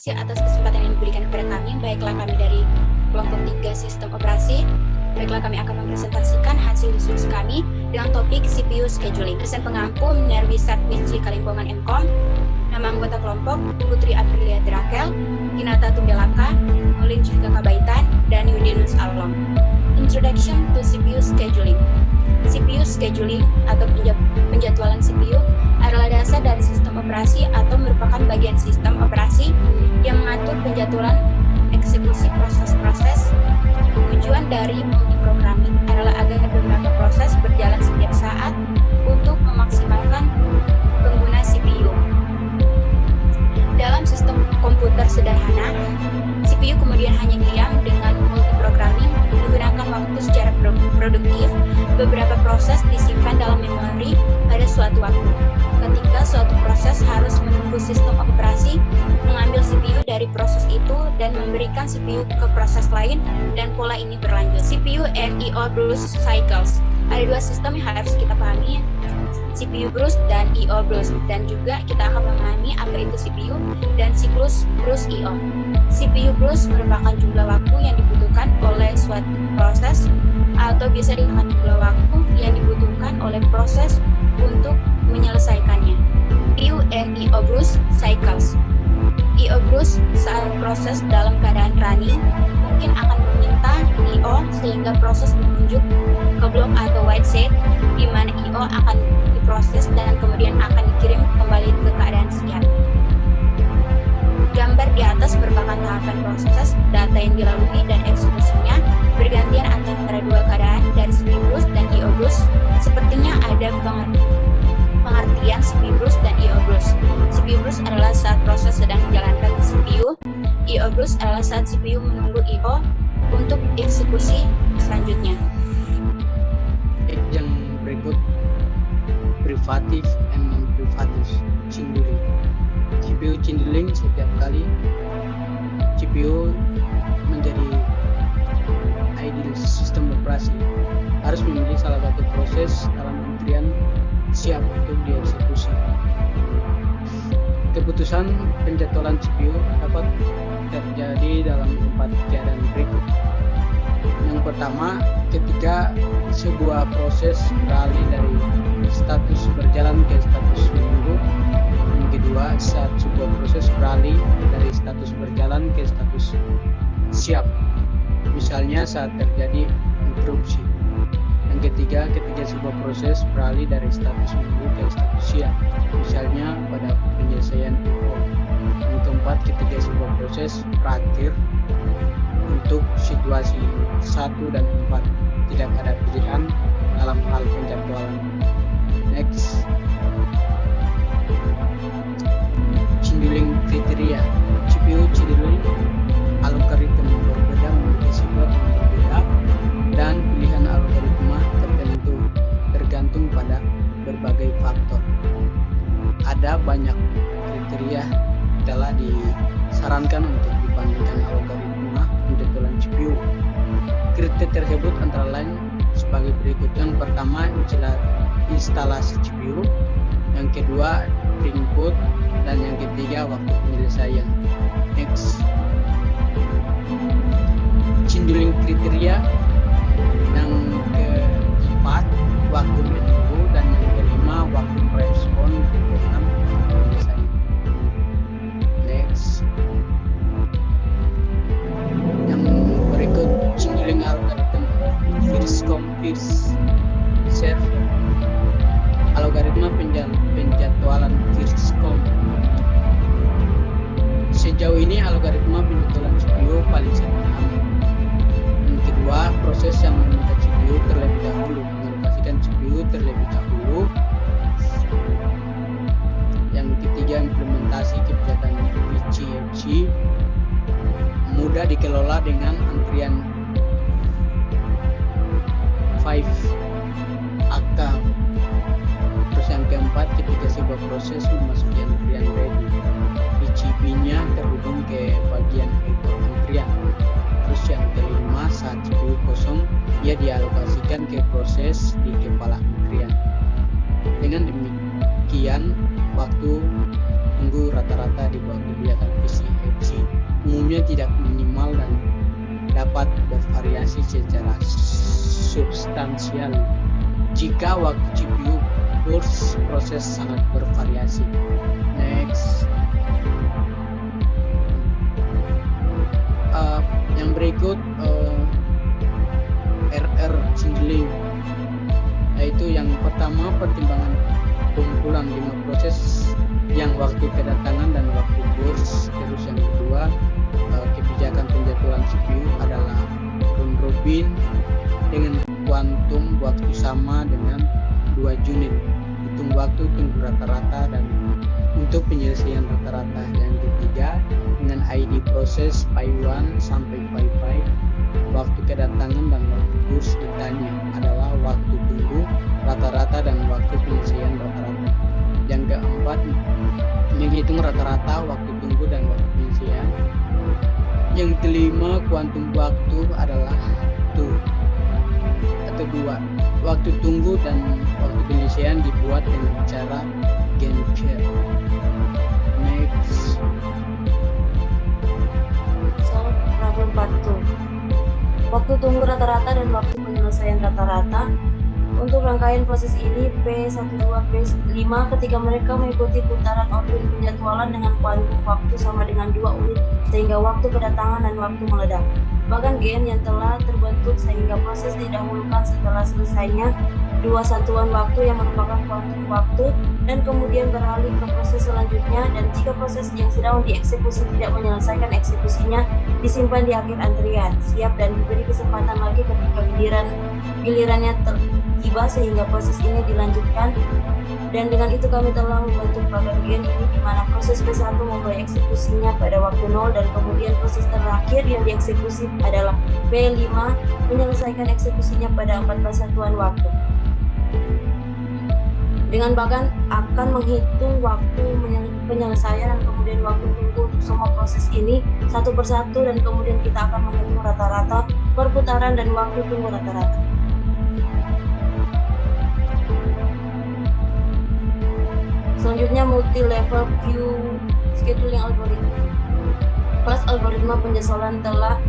kasih atas kesempatan yang diberikan kepada kami. Baiklah, kami dari kelompok 3 sistem operasi. Baiklah, kami akan mempresentasikan hasil diskusi kami dengan topik CPU scheduling. Dosen pengampu Nerwisat Winci Kalimpongan MKOM. Nama anggota kelompok Putri Aprilia Drakel, Kinata Tumbelaka, Olin Jurika Kabaitan, dan Yudinus Alom. Introduction to CPU scheduling. CPU scheduling atau penjadwalan CPU adalah dasar dari sistem operasi atau merupakan bagian sistem operasi yang mengatur penjadwalan eksekusi proses-proses. Tujuan dari multiprogramming adalah agar beberapa proses berjalan setiap saat untuk memaksimalkan pengguna CPU. Dalam sistem komputer sederhana, CPU kemudian hanya diam dengan multiprogramming menggunakan waktu secara produktif. Beberapa proses disimpan dalam memori pada suatu waktu. Ketika suatu proses harus menunggu sistem operasi mengambil CPU dari proses itu dan memberikan CPU ke proses lain, dan pola ini berlanjut. CPU and I/O burst cycles. Ada dua sistem yang harus kita pahami, CPU burst dan I/O burst, dan juga kita akan memahami apa itu CPU dan siklus burst I/O. CPU burst merupakan jumlah waktu yang dibutuhkan oleh suatu proses atau bisa dikatakan jumlah waktu yang dibutuhkan oleh proses untuk menyelesaikannya. CPU and I/O burst cycles. I/O burst saat proses dalam keadaan running mungkin akan meminta I/O sehingga proses menunjuk ke blok atau white set di mana I/O akan diproses dan kemudian akan dikirim kembali ke keadaan siap. Gambar di atas merupakan tahapan proses data yang dilalui dan eksekusinya bergantian antara dua keadaan dari CPU burst dan I/O burst. Sepertinya ada pengertian CPU burst dan I/O burst. CPU burst adalah saat proses sedang dijalankan di CPU. I/O burst adalah saat CPU menunggu I/O untuk eksekusi selanjutnya. Yang berikut privatif and non-privatif scheduling. CPU scheduling setiap kali CPU menjadi ideal sistem operasi harus memilih salah satu proses dalam antrian siap untuk dieksekusi. Keputusan penjadwalan CPU dapat terjadi dalam 4 keadaan berikut. Yang pertama, ketika sebuah proses beralih dari status berjalan ke status menunggu. Yang kedua, saat sebuah proses beralih dari status berjalan ke status siap, misalnya saat terjadi interupsi. Yang ketiga, ketika sebuah proses beralih dari status menunggu ke status siap, misalnya pada penyelesaian I/O. Yang keempat, ketika sebuah proses berakhir. Untuk situasi 1 dan 4 tidak ada pilihan dalam hal penjadwalan. Next, scheduling kriteria. CPU scheduling algoritma berbeda memiliki sifat yang berbeda dan pilihan algoritma tergantung pada berbagai faktor. Ada banyak kriteria telah disarankan untuk dibandingkan algoritma penjadwalan CPU. Kriteria tersebut antara lain sebagai berikut. Yang pertama, instalasi CPU. Yang kedua, input, dan yang ketiga, waktu penyelesaian. Next, scheduling kriteria. Yang keempat, waktu menunggu, dan yang kelima, waktu merespon ke program penyelesaian. Next, yang berikut scheduling algorithm first come first serve. Algoritma penjadwalan first come. Sejauh ini algoritma penjadwalan CPU paling sering dipahami. Yang kedua, proses yang meminta CPU terlebih dahulu, mengalokasikan CPU terlebih dahulu. Yang ketiga, implementasi kebijakan VCFC mudah dikelola dengan antrian 5AK. Terus yang keempat, ketika sebuah proses memasuki antrian ready, VCP-nya terhubung ke bagian ekor antrian. Terus yang kelima, saat CPU kosong, ia dialokasikan ke proses di kepala antrian. Dengan demikian, waktu tunggu rata-rata di bawah kebijakan PCFC umumnya tidak minimal dan dapat bervariasi secara substansial jika waktu CPU burst proses sangat bervariasi. Next. Yang berikut RR scheduling, yaitu yang pertama pertimbangan kumpulan 5 proses yang waktu kedatangan dan waktu burst. Terus yang kedua kebijakan penjadwalan CPU adalah round robin dengan kuantum waktu sama dengan 2 unit, hitung waktu tunggu rata-rata dan untuk penyelesaian rata-rata. Yang ketiga dengan ID proses pi1 sampai pi5, waktu kedatangan dan waktu burst ditanya adalah waktu tunggu rata-rata dan waktu penyelesaian rata-rata. Yang keempat menghitung rata-rata, waktu tunggu dan waktu penyelesaian. Yang kelima kuantum waktu adalah 2. Waktu tunggu dan waktu penyelesaian dibuat dengan cara Gantt chart. Next. Solve problem part 2. Waktu tunggu rata-rata dan waktu penyelesaian rata-rata. Untuk rangkaian proses ini P12 P5 ketika mereka mengikuti putaran orbit penjadwalan dengan kuantum waktu sama dengan 2 unit sehingga waktu kedatangan dan waktu meledak. Bahkan gen yang telah terbentuk sehingga proses didahulukan setelah selesainya 2 satuan waktu yang merupakan kuantum waktu dan kemudian beralih ke proses selanjutnya, dan jika proses yang sedang dieksekusi tidak menyelesaikan eksekusinya disimpan di akhir antrian, siap dan diberi kesempatan lagi ketika gilirannya tiba sehingga proses ini dilanjutkan. Dan dengan itu kami telah membentuk program gen ini di mana proses P1 memulai eksekusinya pada waktu 0 dan kemudian proses terakhir yang dieksekusi adalah P5 menyelesaikan eksekusinya pada 14 satuan waktu. Dengan bahkan akan menghitung waktu penyelesaian dan kemudian waktu tunggu untuk semua proses ini satu persatu, dan kemudian kita akan menghitung rata-rata perputaran dan waktu tunggu rata-rata. Selanjutnya multi-level queue scheduling algorithm. Kelas algoritma penjadwalan telah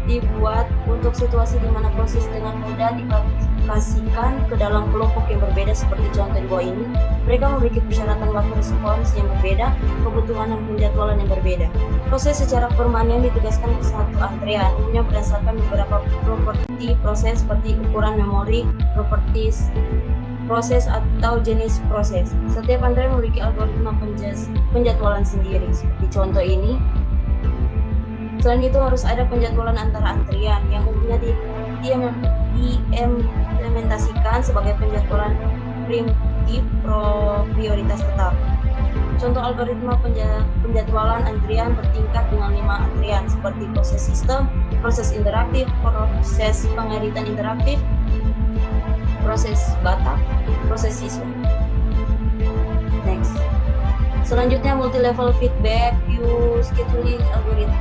dibuat untuk situasi di mana proses dengan mudah diklasifikasikan ke dalam kelompok yang berbeda seperti contoh di bawah ini. Mereka memiliki persyaratan waktu respons yang berbeda, kebutuhan dan penjadwalan yang berbeda. Proses secara permanen ditugaskan ke satu antrian, umumnya berdasarkan beberapa properti proses seperti ukuran memori, properties proses atau jenis proses. Setiap antrian memiliki algoritma penjadwalan sendiri, seperti contoh ini. Selain itu harus ada penjadwalan antara antrian yang umumnya diimplementasikan sebagai penjadwalan primitif prioritas tetap. Contoh algoritma penjadwalan antrian bertingkat dengan 5 antrian seperti proses sistem, proses interaktif, proses pengeditan interaktif, proses batak, proses siswa. Next. Selanjutnya multi-level feedback queue scheduling algorithm.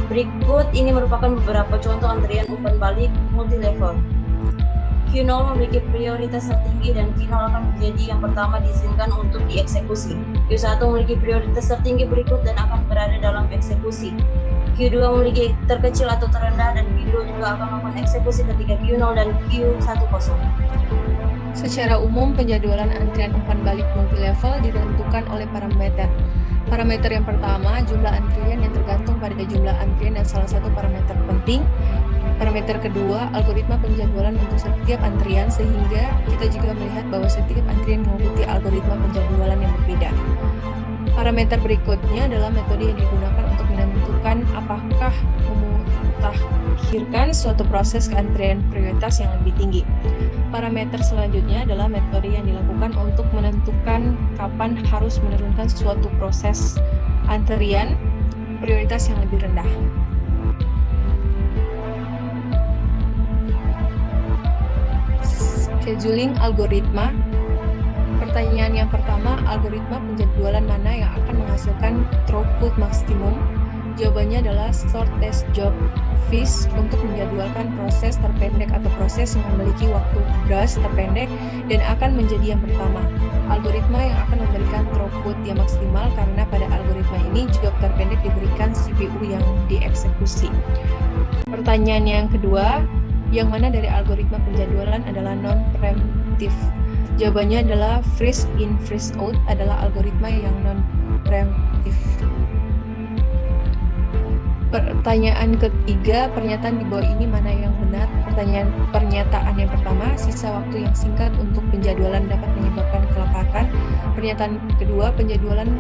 Berikut ini merupakan beberapa contoh antrian umpan balik multi-level. Q0 memiliki prioritas tertinggi dan Q0 akan menjadi yang pertama diizinkan untuk dieksekusi. Q1 memiliki prioritas tertinggi berikut dan akan berada dalam eksekusi. Q2 memiliki terkecil atau terendah dan Q2 juga akan melakukan eksekusi ketika Q0 dan Q1 kosong. Secara umum, penjadwalan antrian umpan balik multi-level ditentukan oleh parameter. Parameter yang pertama, jumlah antrian yang tergantung pada jumlah antrian dan salah satu parameter penting. Parameter kedua, algoritma penjadwalan untuk setiap antrian, sehingga kita juga melihat bahwa setiap antrian mengikuti algoritma penjadwalan yang berbeda. Parameter berikutnya adalah metode yang digunakan untuk menentukan apakah memutakhirkan suatu proses ke antrian prioritas yang lebih tinggi. Parameter selanjutnya adalah metode yang dilakukan untuk menentukan kapan harus menurunkan suatu proses antrian prioritas yang lebih rendah. Scheduling algoritma. Pertanyaan yang pertama, algoritma penjadwalan mana yang akan menghasilkan throughput maksimum? Jawabannya adalah shortest job FISH untuk menjadwalkan proses terpendek atau proses yang memiliki waktu burst terpendek dan akan menjadi yang pertama. Algoritma yang akan memberikan throughput yang maksimal karena pada algoritma ini job terpendek diberikan CPU yang dieksekusi. Pertanyaan yang kedua, yang mana dari algoritma penjadwalan adalah non-preemptive? Jawabannya adalah freeze in, freeze out adalah algoritma yang non-preemptive. Pertanyaan ketiga, pernyataan di bawah ini mana yang benar? Pernyataan yang pertama, sisa waktu yang singkat untuk penjadwalan dapat menyebabkan kelaparan. Pernyataan kedua, penjadwalan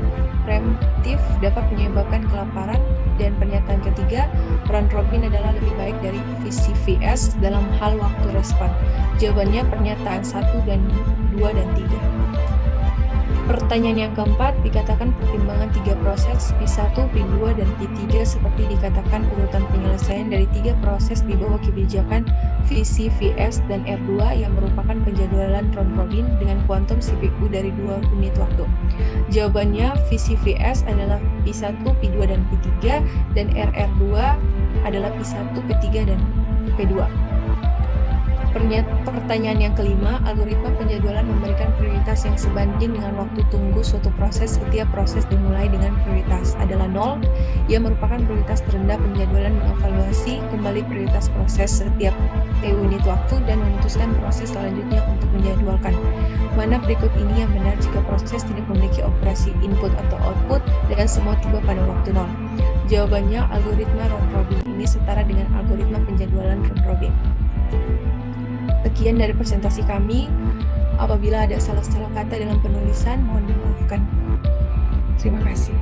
preemptif dapat menyebabkan kelaparan. Dan pernyataan ketiga, round robin adalah lebih baik dari VCVS dalam hal waktu respon. Jawabannya pernyataan 1 dan 2 dan 3. Pertanyaan yang keempat, dikatakan pertimbangan 3 proses P1, P2, dan P3 seperti dikatakan urutan penyelesaian dari 3 proses di bawah kebijakan VCVS dan R2 yang merupakan penjadwalan round robin dengan kuantum CPU dari 2 unit waktu. Jawabannya VCVS adalah P1, P2, dan P3, dan RR2 adalah P1, P3, dan P2. Pertanyaan yang kelima, algoritma penjadwalan memberikan prioritas yang sebanding dengan waktu tunggu suatu proses setiap proses dimulai dengan prioritas adalah 0, yang merupakan prioritas terendah penjadwalan mengevaluasi kembali prioritas proses setiap T unit waktu dan memutuskan proses selanjutnya untuk menjadwalkan. Mana berikut ini yang benar jika proses tidak memiliki operasi input atau output dan semua tiba pada waktu 0? Jawabannya, algoritma round robin ini setara dengan algoritma penjadwalan round robin. Sekian dari presentasi kami. Apabila ada salah-salah kata dalam penulisan, mohon dimaafkan. Terima kasih.